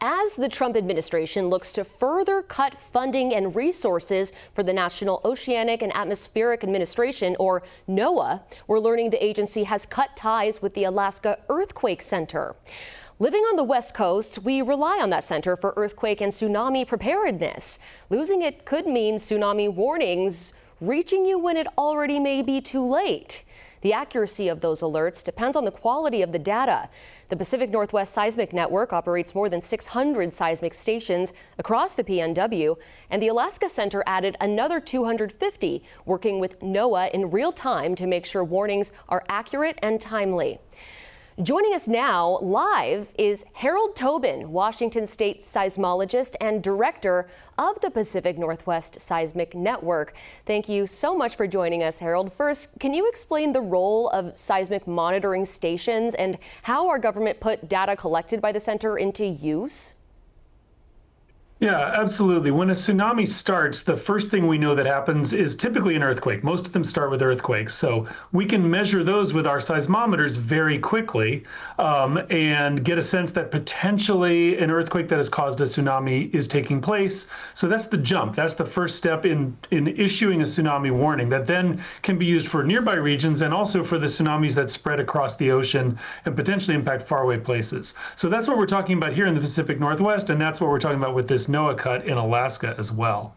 As the Trump administration looks to further cut funding and resources for the National Oceanic and Atmospheric Administration, or NOAA, we're learning the agency has cut ties with the Alaska Earthquake Center. Living on the West Coast, we rely on that center for earthquake and tsunami preparedness. Losing it could mean tsunami warnings reaching you when it already may be too late. The accuracy of those alerts depends on the quality of the data. The Pacific Northwest Seismic Network operates more than 600 seismic stations across the PNW, and the Alaska Center added another 250, working with NOAA in real time to make sure warnings are accurate and timely. Joining us now live is Harold Tobin, Washington State seismologist and director of the Pacific Northwest Seismic Network. Thank you so much for joining us, Harold. First, can you explain the role of seismic monitoring stations and how our government put data collected by the center into use? Yeah, absolutely. When a tsunami starts, the first thing we know that happens is typically an earthquake. Most of them start with earthquakes. So we can measure those with our seismometers very quickly and get a sense that potentially an earthquake that has caused a tsunami is taking place. So that's the jump. That's the first step in issuing a tsunami warning that then can be used for nearby regions and also for the tsunamis that spread across the ocean and potentially impact faraway places. So that's what we're talking about here in the Pacific Northwest, and that's what we're talking about with this NOAA cut in Alaska as well.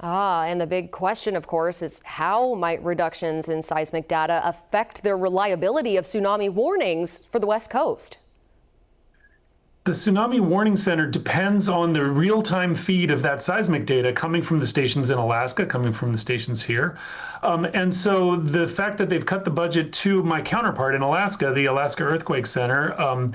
And the big question, of course, is how might reductions in seismic data affect the reliability of tsunami warnings for the West Coast? The Tsunami Warning Center depends on the real-time feed of that seismic data coming from the stations in Alaska, coming from the stations here. And so the fact that they've cut the budget to my counterpart in Alaska, the Alaska Earthquake Center,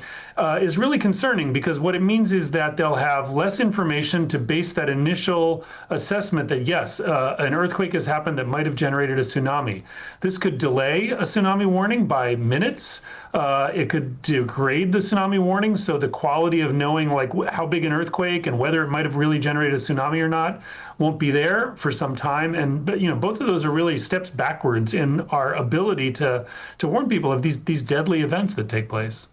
is really concerning, because what it means is that they'll have less information to base that initial assessment that, yes, an earthquake has happened that might have generated a tsunami. This could delay a tsunami warning by minutes. It could degrade the tsunami warning, so the quality of knowing like how big an earthquake and whether it might have really generated a tsunami or not won't be there for some time. And both of those are really steps backwards in our ability to warn people of these deadly events that take place.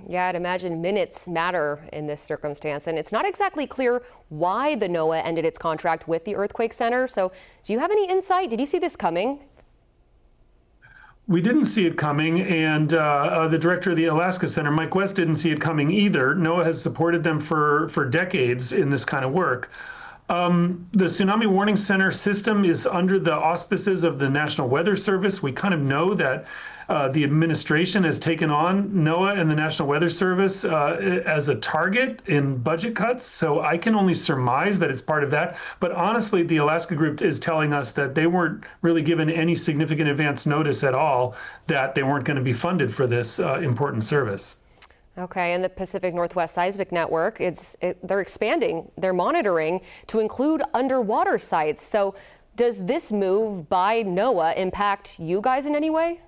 Yeah, I'd imagine minutes matter in this circumstance, and it's not exactly clear why the NOAA ended its contract with the Earthquake Center. So do you have any insight? Did you see this coming? We didn't see it coming, and the director of the Alaska Center, Mike West, didn't see it coming either. NOAA has supported them for decades in this kind of work. The Tsunami Warning Center system is under the auspices of the National Weather Service. We kind of know that the administration has taken on NOAA and the National Weather Service as a target in budget cuts. So I can only surmise that it's part of that. But honestly, the Alaska group is telling us that they weren't really given any significant advance notice at all that they weren't going to be funded for this important service. Okay, and the Pacific Northwest Seismic Network, they're expanding their monitoring to include underwater sites. So does this move by NOAA impact you guys in any way?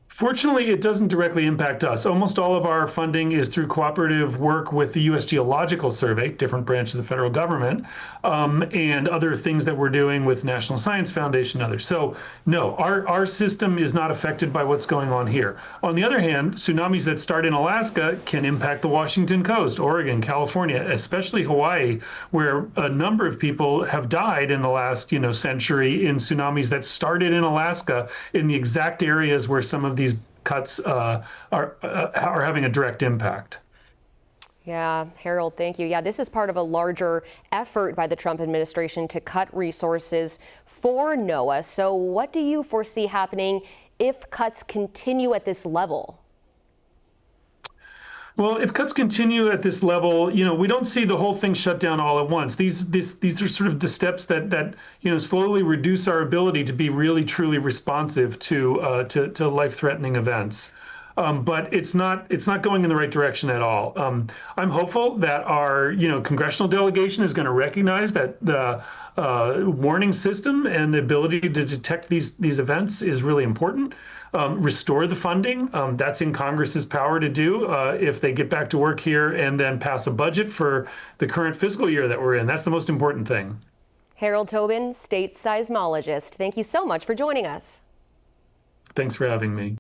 Fortunately, it doesn't directly impact us. Almost all of our funding is through cooperative work with the U.S. Geological Survey, different branch of the federal government, and other things that we're doing with National Science Foundation and others. So no, our system is not affected by what's going on here. On the other hand, tsunamis that start in Alaska can impact the Washington coast, Oregon, California, especially Hawaii, where a number of people have died in the last century in tsunamis that started in Alaska in the exact areas where some of these cuts are having a direct impact. Yeah, Harold, thank you. Yeah, this is part of a larger effort by the Trump administration to cut resources for NOAA. So what do you foresee happening if cuts continue at this level? Well, if cuts continue at this level, we don't see the whole thing shut down all at once. These are sort of the steps that slowly reduce our ability to be really truly responsive to life-threatening events. But it's not going in the right direction at all. I'm hopeful that our congressional delegation is going to recognize that the warning system and the ability to detect these events is really important. Restore the funding. That's in Congress's power to do if they get back to work here and then pass a budget for the current fiscal year that we're in. That's the most important thing. Harold Tobin, state seismologist, thank you so much for joining us. Thanks for having me.